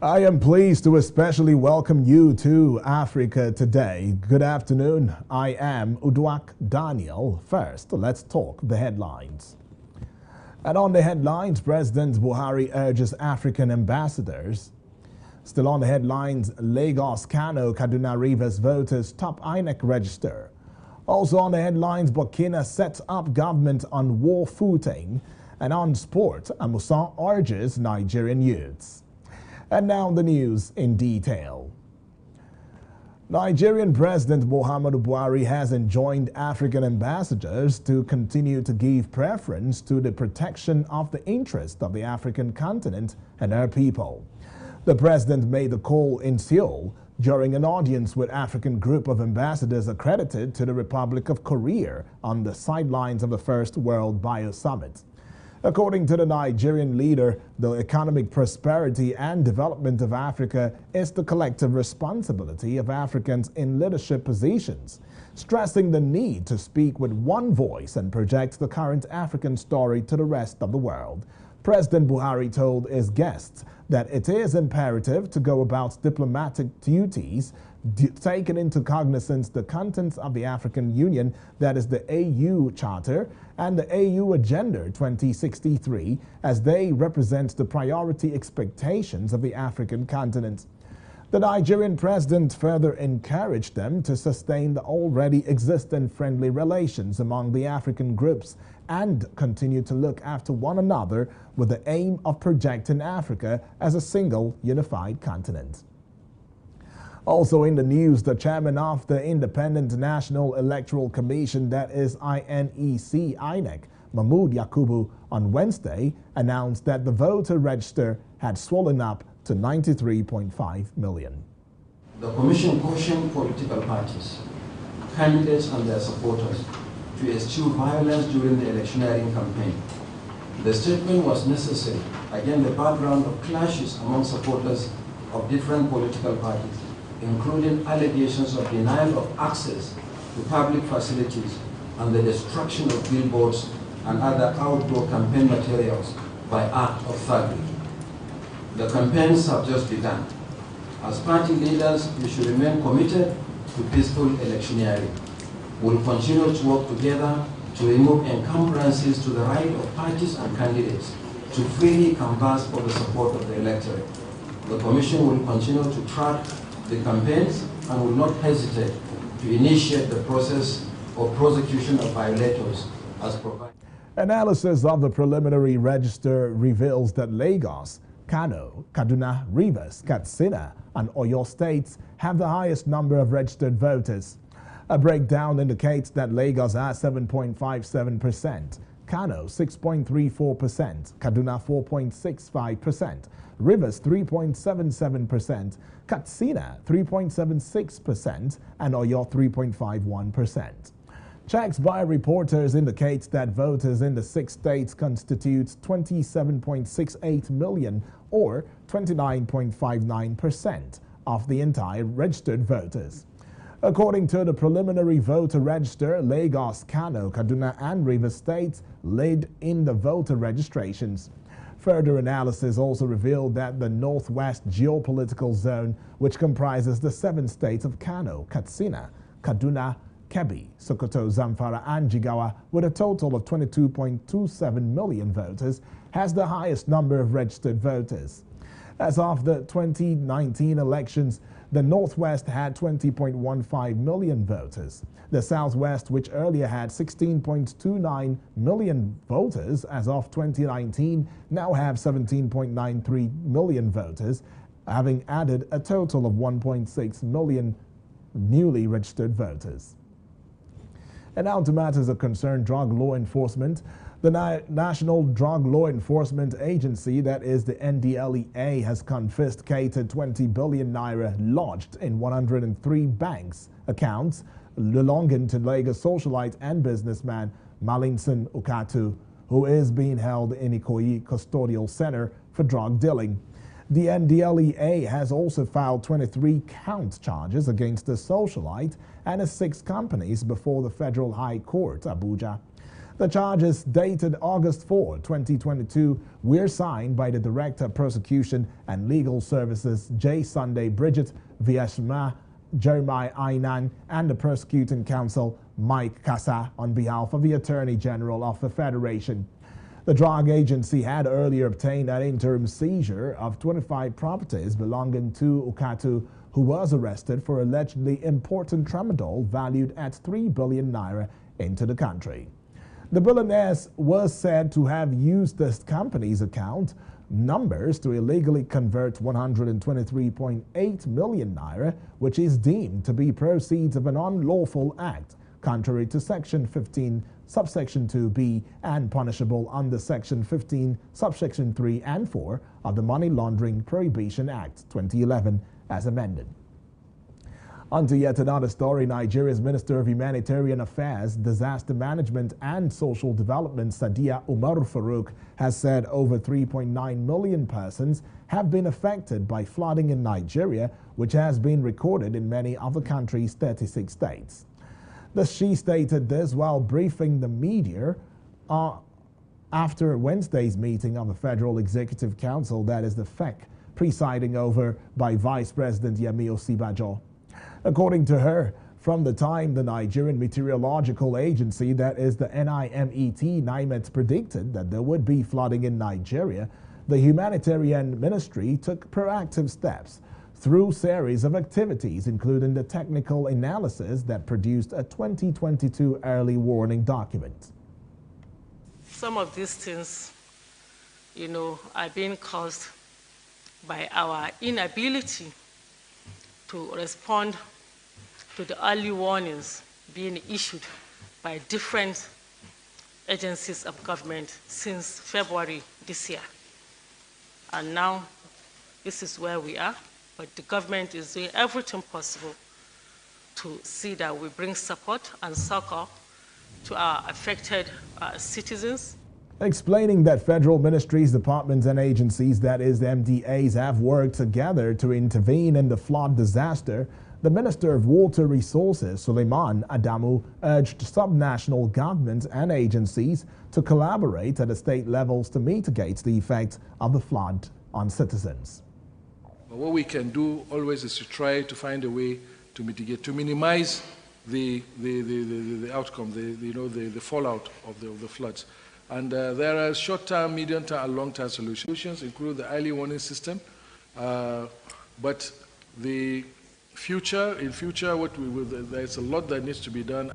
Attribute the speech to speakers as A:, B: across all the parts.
A: I am pleased to especially welcome you to Africa Today. Good afternoon. I am Udwak Daniel. First, let's talk the headlines. And on the headlines, President Buhari urges African ambassadors. Still on the headlines, Lagos, Kano, Kaduna Rivers voters top INEC register. Also on the headlines, Burkina sets up government on war footing. And on sport, Amusan urges Nigerian youths. And now the news in detail. Nigerian President Muhammadu Buhari has enjoined African ambassadors to continue to give preference to the protection of the interest of the African continent and her people. The president made the call in Seoul during an audience with African group of ambassadors accredited to the Republic of Korea on the sidelines of the First World Bio Summit. According to the Nigerian leader, the economic prosperity and development of Africa is the collective responsibility of Africans in leadership positions, stressing the need to speak with one voice and project the current African story to the rest of the world. President Buhari told his guests that it is imperative to go about diplomatic duties, taking into cognizance the contents of the African Union, that is the AU Charter and the AU Agenda 2063, as they represent the priority expectations of the African continent. The Nigerian president further encouraged them to sustain the already existing friendly relations among the African groups and continue to look after one another with the aim of projecting Africa as a single unified continent. Also in the news, the chairman of the Independent National Electoral Commission, that is INEC, Mahmoud Yakubu, on Wednesday announced that the voter register had swollen up to 93.5 million.
B: The Commission cautioned political parties, candidates and their supporters to eschew violence during the electioneering campaign. The statement was necessary against the background of clashes among supporters of different political parties, including allegations of denial of access to public facilities and the destruction of billboards and other outdoor campaign materials by act of thuggery. The campaigns have just begun. As party leaders, we should remain committed to peaceful electioneering. We will continue to work together to remove encumbrances to the right of parties and candidates to freely canvass for the support of the electorate. The Commission will continue to track the campaigns and will not hesitate to initiate the process of prosecution of violators as provided.
A: Analysis of the preliminary register reveals that Lagos, Kano, Kaduna, Rivers, Katsina, and Oyo states have the highest number of registered voters. A breakdown indicates that Lagos has 7.57%, Kano 6.34%, Kaduna 4.65%, Rivers 3.77%, Katsina 3.76%, and Oyo 3.51%. Checks by reporters indicate that voters in the 6 states constitute 27.68 million or 29.59% of the entire registered voters. According to the preliminary voter register, Lagos, Kano, Kaduna, and Rivers states lead in the voter registrations. Further analysis also revealed that the Northwest Geopolitical Zone, which comprises the 7 states of Kano, Katsina, Kaduna, Kebbi, Sokoto, Zamfara, and Jigawa, with a total of 22.27 million voters, has the highest number of registered voters. As of the 2019 elections, the Northwest had 20.15 million voters. The Southwest, which earlier had 16.29 million voters as of 2019, now have 17.93 million voters, having added a total of 1.6 million newly registered voters. And now to matters of concern, drug law enforcement. The National Drug Law Enforcement Agency, that is the NDLEA, has confiscated 20 billion naira lodged in 103 banks accounts belonging to Lagos socialite and businessman Malinson Ukatu, who is being held in Ikoyi Custodial Center for drug dealing. The NDLEA has also filed 23 count charges against the socialite and his 6 companies before the Federal High Court, Abuja. The charges dated August 4, 2022 were signed by the Director of Prosecution and Legal Services J. Sunday Bridget Viashma, Jeremiah Ainan, and the Prosecuting Counsel Mike Kassa on behalf of the Attorney General of the Federation. The drug agency had earlier obtained an interim seizure of 25 properties belonging to Ukatu, who was arrested for allegedly importing tramadol valued at 3 billion naira into the country. The billionaire was said to have used the company's account numbers to illegally convert 123.8 million naira, which is deemed to be proceeds of an unlawful act, contrary to Section 15, Subsection 2b, and punishable under Section 15, Subsection 3 and 4 of the Money Laundering Prohibition Act 2011 as amended. On to yet another story. Nigeria's Minister of Humanitarian Affairs, Disaster Management and Social Development, Sadiya Umar Farouk, has said over 3.9 million persons have been affected by flooding in Nigeria, which has been recorded in many of the country's 36 states. She stated this while briefing the media after Wednesday's meeting of the Federal Executive Council, that is the FEC, presiding over by Vice President Yemi Osinbajo. According to her, from the time the Nigerian Meteorological Agency, that is the NIMET, predicted that there would be flooding in Nigeria, the humanitarian ministry took proactive steps through a series of activities, including the technical analysis that produced a 2022 early warning document.
C: Some of these things, are being caused by our inability to respond to the early warnings being issued by different agencies of government since February this year. And now, this is where we are, but the government is doing everything possible to see that we bring support and succor to our affected citizens.
A: Explaining that federal ministries, departments, and agencies, that is the MDAs, have worked together to intervene in the flood disaster, the Minister of Water Resources, Suleiman Adamu, urged subnational governments and agencies to collaborate at the state levels to mitigate the effect of the flood on citizens.
D: What we can do always is to try to find a way to mitigate, to minimize the outcome, the fallout of the floods. And there are short-term, medium-term, and long-term solutions, include the early warning system. But in future, there's a lot that needs to be done.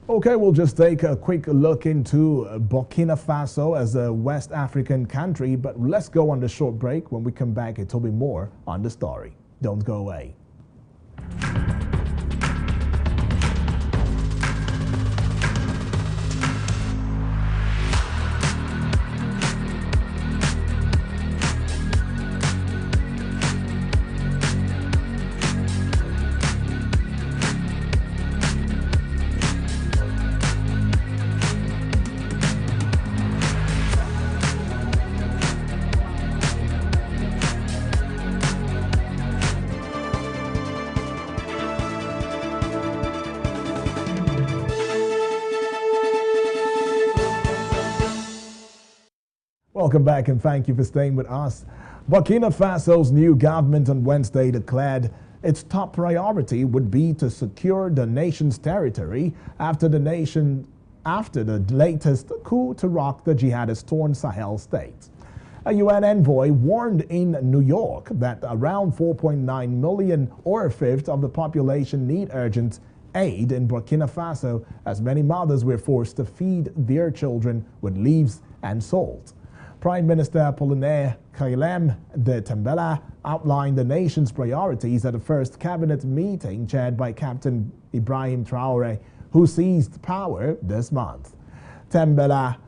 A: Okay, we'll just take a quick look into Burkina Faso as a West African country, but let's go on the short break. When we come back, it'll be more on the story. Don't go away. Welcome back and thank you for staying with us. Burkina Faso's new government on Wednesday declared its top priority would be to secure the nation's territory after the latest coup to rock the jihadist-torn Sahel state. A UN envoy warned in New York that around 4.9 million, or a fifth of the population, need urgent aid in Burkina Faso, as many mothers were forced to feed their children with leaves and salt. Prime Minister Apollinaire Khailem de Tambela outlined the nation's priorities at the first cabinet meeting chaired by Captain Ibrahim Traore, who seized power this month. Tambela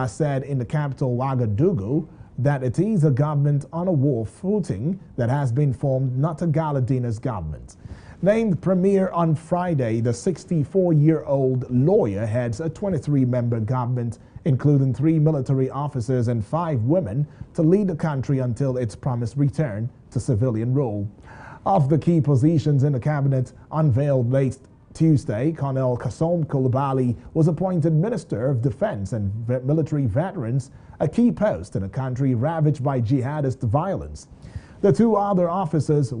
A: said in the capital Ouagadougou that it is a government on a war footing that has been formed, not a Galadina's government. Named premier on Friday, the 64-year-old lawyer heads a 23-member government, including 3 military officers and 5 women, to lead the country until its promised return to civilian rule. Of the key positions in the cabinet unveiled Tuesday, Colonel Kassom Coulibaly was appointed Minister of Defense and Military Veterans, a key post in a country ravaged by jihadist violence. The two other officers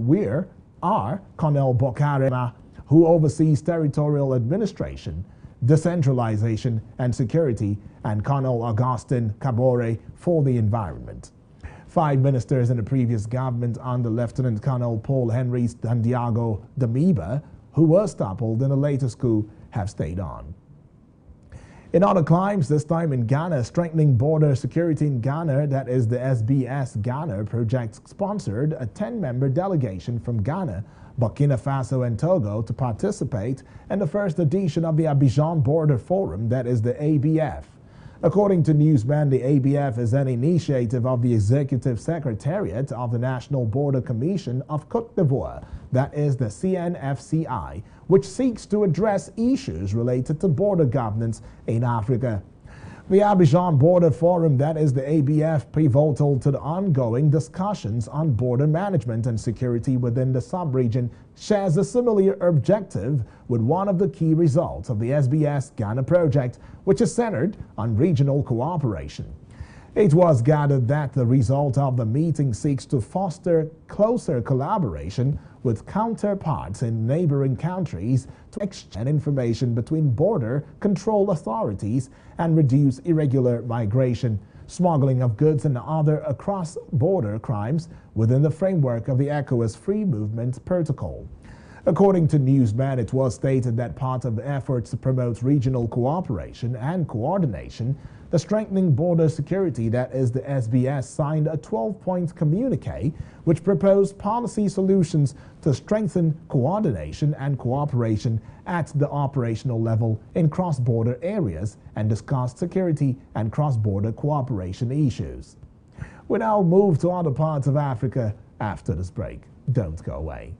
A: are Colonel Buhari, who oversees territorial administration, decentralization and security, and Colonel Augustin Kabore for the environment. 5 ministers in the previous government under Lieutenant Colonel Paul Henry Santiago Damiba, who was toppled in the latest coup, have stayed on. In other climes, this time in Ghana, strengthening border security in Ghana, that is the SBS Ghana project, sponsored a 10-member delegation from Ghana, Burkina Faso and Togo to participate in the first edition of the Abidjan Border Forum, that is the ABF. According to Newsman, the ABF is an initiative of the Executive Secretariat of the National Border Commission of Côte d'Ivoire, that is the CNFCI, which seeks to address issues related to border governance in Africa. The Abidjan Border Forum, that is the ABF, pivotal to the ongoing discussions on border management and security within the sub-region, shares a similar objective with one of the key results of the SBS Ghana project, which is centered on regional cooperation. It was gathered that the result of the meeting seeks to foster closer collaboration with counterparts in neighboring countries to exchange information between border control authorities and reduce irregular migration, smuggling of goods and other cross-border crimes within the framework of the ECOWAS Free Movement Protocol. According to Newsman, it was stated that part of the efforts to promote regional cooperation and coordination, the Strengthening Border Security, that is the SBS, signed a 12-point communique which proposed policy solutions to strengthen coordination and cooperation at the operational level in cross-border areas and discussed security and cross-border cooperation issues. We now move to other parts of Africa after this break. Don't go away.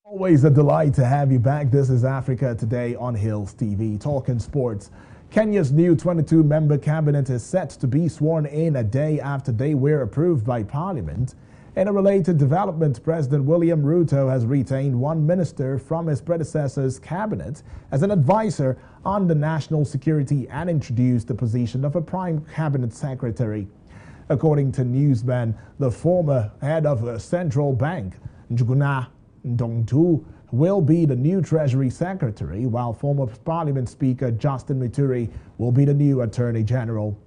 A: Always a delight to have you back. This is Africa Today on Hills TV, talking sports. Kenya's new 22-member cabinet is set to be sworn in a day after they were approved by Parliament. In a related development, President William Ruto has retained one minister from his predecessor's cabinet as an advisor on the national security and introduced the position of a prime cabinet secretary. According to Newsman, the former head of a central bank, Njuguna Ndongtu, will be the new Treasury Secretary, while former Parliament Speaker Justin Muturi will be the new Attorney General.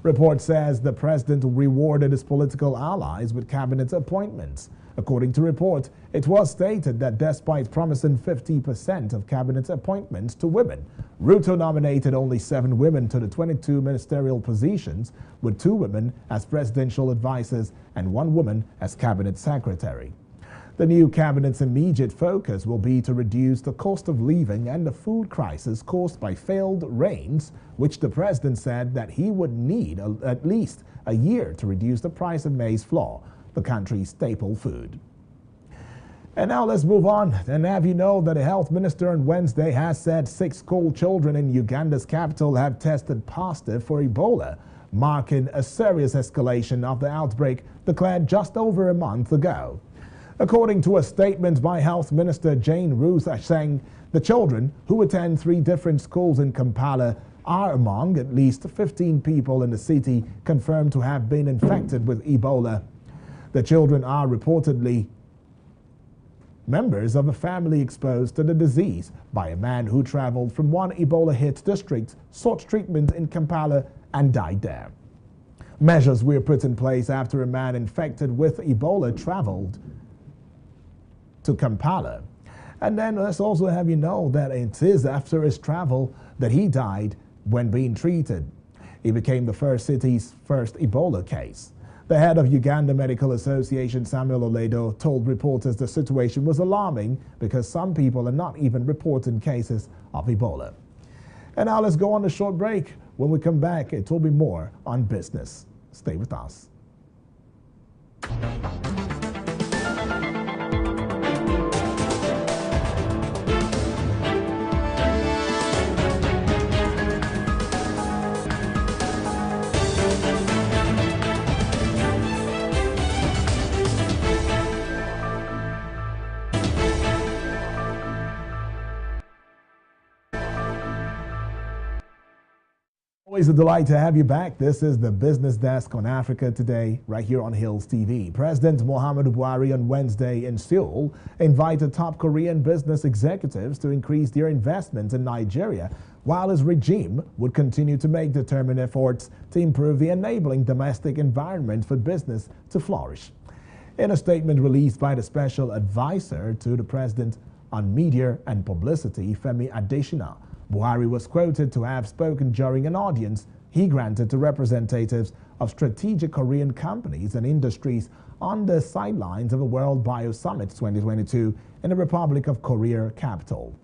A: Report says the president rewarded his political allies with cabinet appointments. According to report, it was stated that despite promising 50% of cabinet appointments to women, Ruto nominated only 7 women to the 22 ministerial positions, with 2 women as presidential advisors and 1 woman as cabinet secretary. The new cabinet's immediate focus will be to reduce the cost of living and the food crisis caused by failed rains, which the president said that he would need at least a year to reduce the price of maize flour, the country's staple food. And now let's move on and have you know that the health minister on Wednesday has said 6 school children in Uganda's capital have tested positive for Ebola, marking a serious escalation of the outbreak declared just over a month ago. According to a statement by Health Minister Jane Ruth Acheng, the children, who attend 3 different schools in Kampala, are among at least 15 people in the city confirmed to have been infected with Ebola. The children are reportedly members of a family exposed to the disease by a man who traveled from one Ebola-hit district, sought treatment in Kampala, and died there. Measures were put in place after a man infected with Ebola traveled to Kampala. And then let's also have you know that it is after his travel that he died when being treated. He became the city's first Ebola case. The head of Uganda Medical Association, Samuel Oledo, told reporters the situation was alarming because some people are not even reporting cases of Ebola. And now let's go on a short break. When we come back, it will be more on business. Stay with us. Always a delight to have you back. This is the Business Desk on Africa Today, right here on Hills TV. President Muhammadu Buhari on Wednesday in Seoul invited top Korean business executives to increase their investments in Nigeria, while his regime would continue to make determined efforts to improve the enabling domestic environment for business to flourish. In a statement released by the special advisor to the president on media and publicity, Femi Adesina, Buhari was quoted to have spoken during an audience he granted to representatives of strategic Korean companies and industries on the sidelines of the World Bio Summit 2022 in the Republic of Korea capital.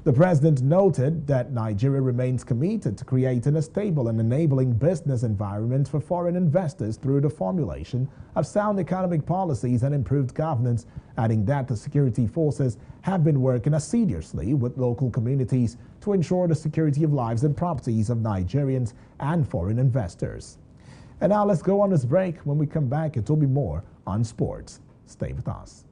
A: The president noted that Nigeria remains committed to creating a stable and enabling business environment for foreign investors through the formulation of sound economic policies and improved governance, adding that the security forces have been working assiduously with local communities to ensure the security of lives and properties of Nigerians and foreign investors. And now let's go on this break. When we come back, it will be more on sports. Stay with us.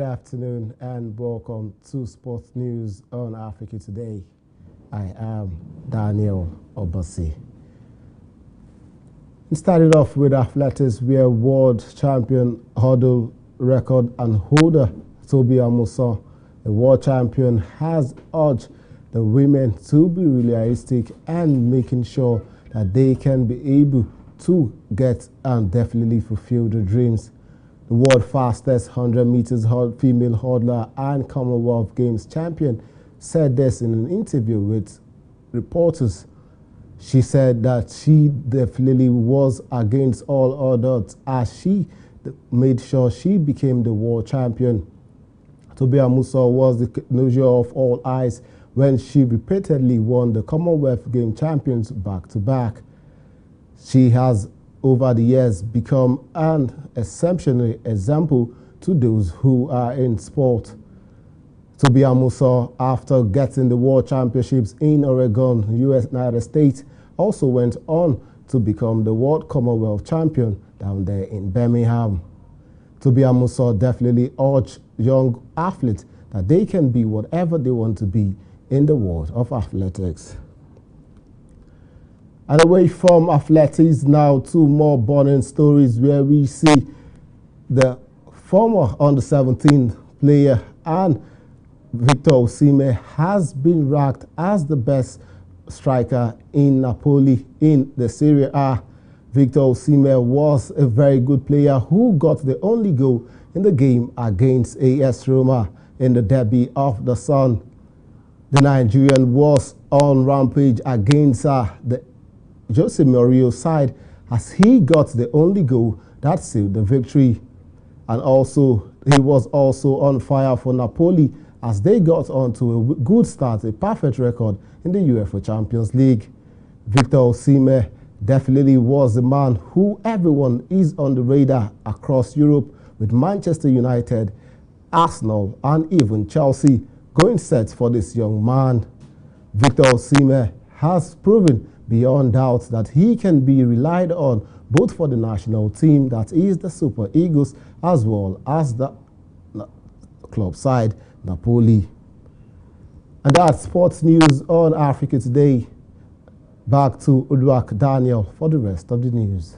E: afternoon and welcome to Sports News on Africa Today. I am Daniel Obasi. Started off with athletics, where world champion hurdle record and holder Tobi Amusan, the world champion, has urged the women to be realistic and making sure that they can be able to get and definitely fulfill their dreams. The world fastest 100 meters female hurdler and Commonwealth Games champion said this in an interview with reporters. She said that she definitely was against all odds as she made sure she became the world champion. Tobi Amusan was the measure of all eyes when she repeatedly won the Commonwealth Games champions back-to-back. She has, over the years, become an exceptional example to those who are in sport. Tobi Amusan, after getting the World Championships in Oregon, United States, also went on to become the World Commonwealth Champion down there in Birmingham. Tobi Amusan definitely urged young athletes that they can be whatever they want to be in the world of athletics. And away from athletics now to more burning stories, where we see the former under-17 player and Victor Osimhen has been ranked as the best striker in Napoli in the Serie A. Victor Osimhen was a very good player who got the only goal in the game against AS Roma in the derby of the Sun. The Nigerian was on rampage against the Jose Mourinho side as he got the only goal that sealed the victory. And also, he was also on fire for Napoli as they got on to a good start, a perfect record in the UEFA Champions League. Victor Osimhen definitely was the man who everyone is on the radar across Europe, with Manchester United, Arsenal, and even Chelsea going set for this young man. Victor Osimhen has proven beyond doubt that he can be relied on both for the national team, that is the Super Eagles, as well as the club side, Napoli. And that's sports news on Africa Today. Back to Udwak Daniel for the rest of the news.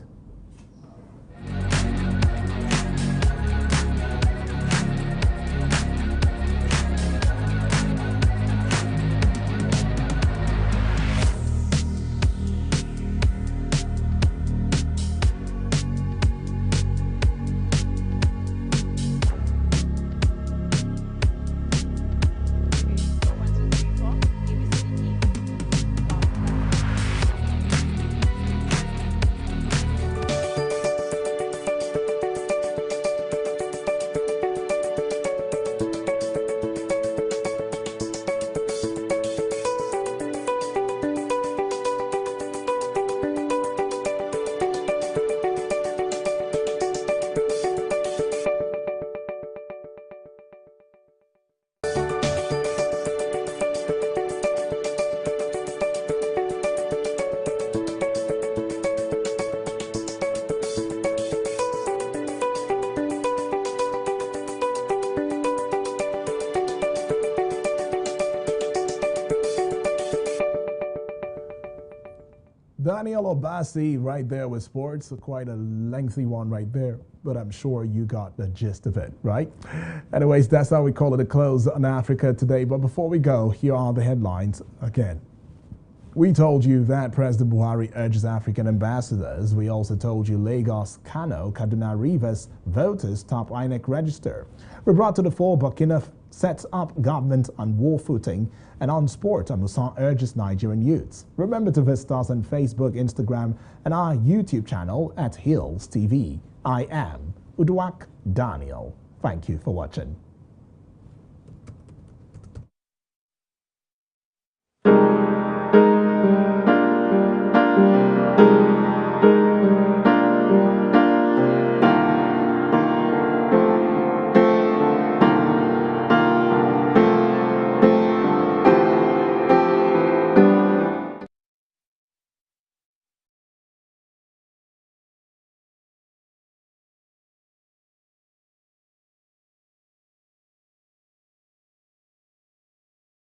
A: Daniel Obasi right there with sports, quite a lengthy one right there, but I'm sure you got the gist of it, right? Anyways, that's how we call it a close on Africa Today. But before we go, here are the headlines again. We told you that President Buhari urges African ambassadors. We also told you Lagos, Kano, Kaduna, Rivers voters top INEC register. We brought to the fore Burkina sets up government on war footing, and on sport, Amusan urges Nigerian youths. Remember to visit us on Facebook, Instagram, and our YouTube channel at Hills TV. I am Udwak Daniel. Thank you for watching.